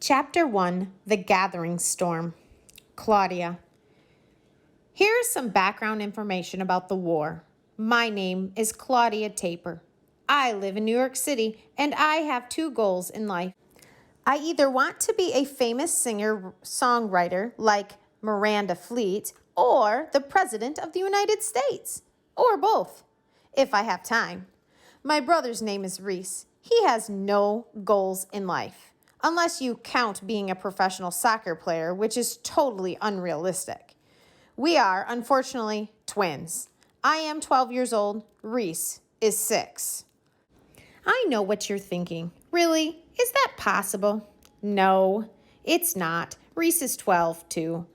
Chapter 1, The Gathering Storm. Claudia. Here is some background information about the war. My name is Claudia Taper. I live in New York City, and I have two goals in life. I either want to be a famous singer-songwriter like Miranda Fleet, or the President of the United States, or both, if I have time. My brother's name is Reese. He has no goals in life. Unless you count being a professional soccer player, which is totally unrealistic. We are, unfortunately, twins. I am 12 years old. Reese is 6. I know what you're thinking. Really? Is that possible? No, it's not. Reese is 12, too.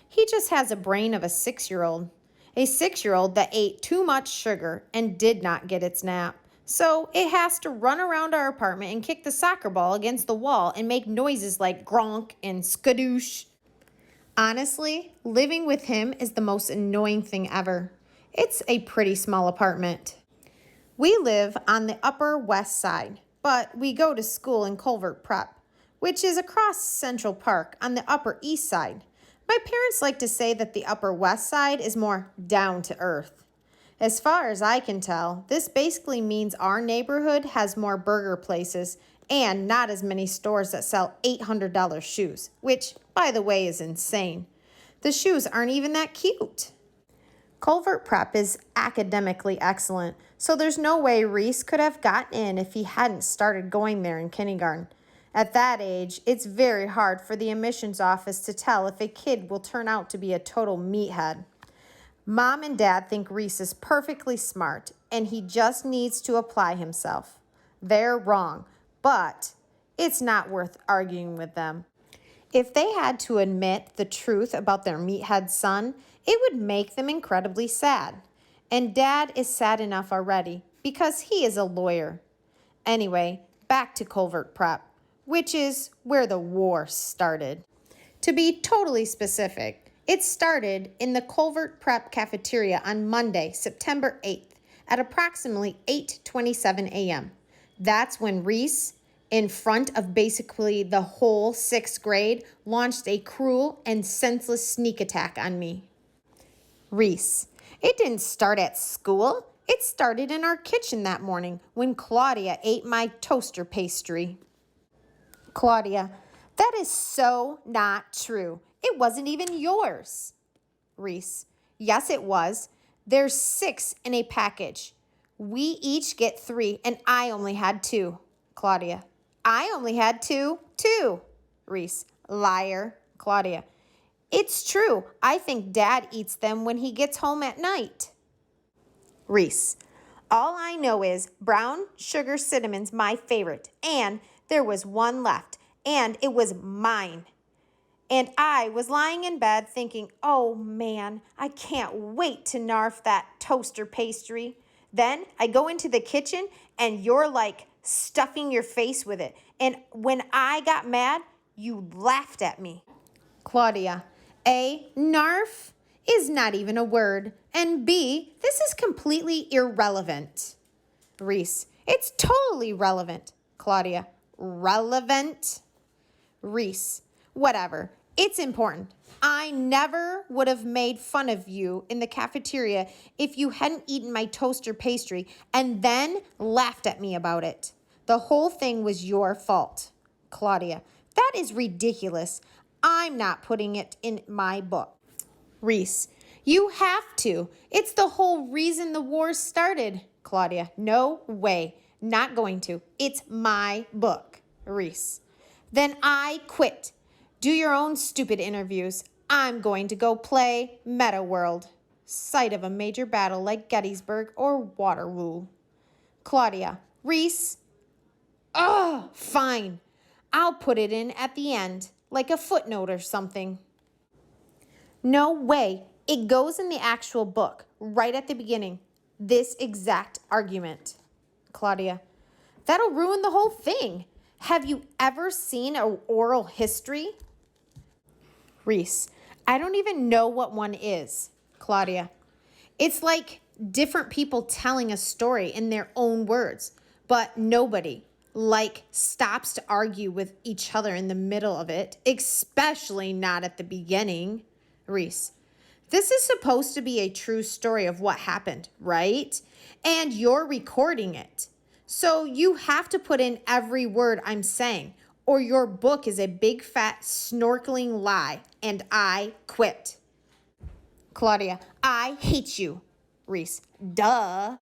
He just has a brain of a 6-year-old. A 6-year-old that ate too much sugar and did not get its nap. So it has to run around our apartment and kick the soccer ball against the wall and make noises like gronk and skadoosh. Honestly, living with him is the most annoying thing ever. It's a pretty small apartment. We live on the Upper West Side, but we go to school in Culvert Prep, which is across Central Park on the Upper East Side. My parents like to say that the Upper West Side is more down to earth. As far as I can tell, this basically means our neighborhood has more burger places and not as many stores that sell $800 shoes, which, by the way, is insane. The shoes aren't even that cute. Culvert Prep is academically excellent, so there's no way Reese could have gotten in if he hadn't started going there in kindergarten. At that age, it's very hard for the admissions office to tell if a kid will turn out to be a total meathead. Mom and Dad think Reese is perfectly smart, and he just needs to apply himself. They're wrong, but it's not worth arguing with them. If they had to admit the truth about their meathead son, it would make them incredibly sad. And Dad is sad enough already because he is a lawyer. Anyway, back to Culvert Prep, which is where the war started. To be totally specific, it started in the Culvert Prep cafeteria on Monday, September 8th at approximately 8:27 a.m. That's when Reese, in front of basically the whole 6th grade, launched a cruel and senseless sneak attack on me. Reese, it didn't start at school. It started in our kitchen that morning when Claudia ate my toaster pastry. Claudia, that is so not true. It wasn't even yours. Reese, yes, it was. There's 6 in a package. We each get 3, and I only had 2. Claudia, I only had 2, too. Reese, liar. Claudia, it's true. I think Dad eats them when he gets home at night. Reese, all I know is brown sugar cinnamon's my favorite, and there was one left, and it was mine. And I was lying in bed thinking, oh man, I can't wait to narf that toaster pastry. Then I go into the kitchen and you're like stuffing your face with it. And when I got mad, you laughed at me. Claudia, A, narf is not even a word. And B, this is completely irrelevant. Reese, it's totally relevant. Claudia, relevant? Reese, whatever. It's important. I never would have made fun of you in the cafeteria if you hadn't eaten my toaster pastry and then laughed at me about it. The whole thing was your fault. Claudia, that is ridiculous. I'm not putting it in my book. Reese, you have to. It's the whole reason the war started. Claudia, no way. Not going to. It's my book. Reese, then I quit. Do your own stupid interviews. I'm going to go play Meta World. Site of a major battle like Gettysburg or Waterloo. Claudia, Reese. Oh, fine. I'll put it in at the end, like a footnote or something. No way. It goes in the actual book, right at the beginning. This exact argument. Claudia, that'll ruin the whole thing. Have you ever seen an oral history? Reese, I don't even know what one is. Claudia, it's like different people telling a story in their own words, but nobody, like stops to argue with each other in the middle of it, especially not at the beginning. Reese, this is supposed to be a true story of what happened, right? And you're recording it. So you have to put in every word I'm saying, or your book is a big fat snorkeling lie, and I quit. Claudia, I hate you. Reese, duh.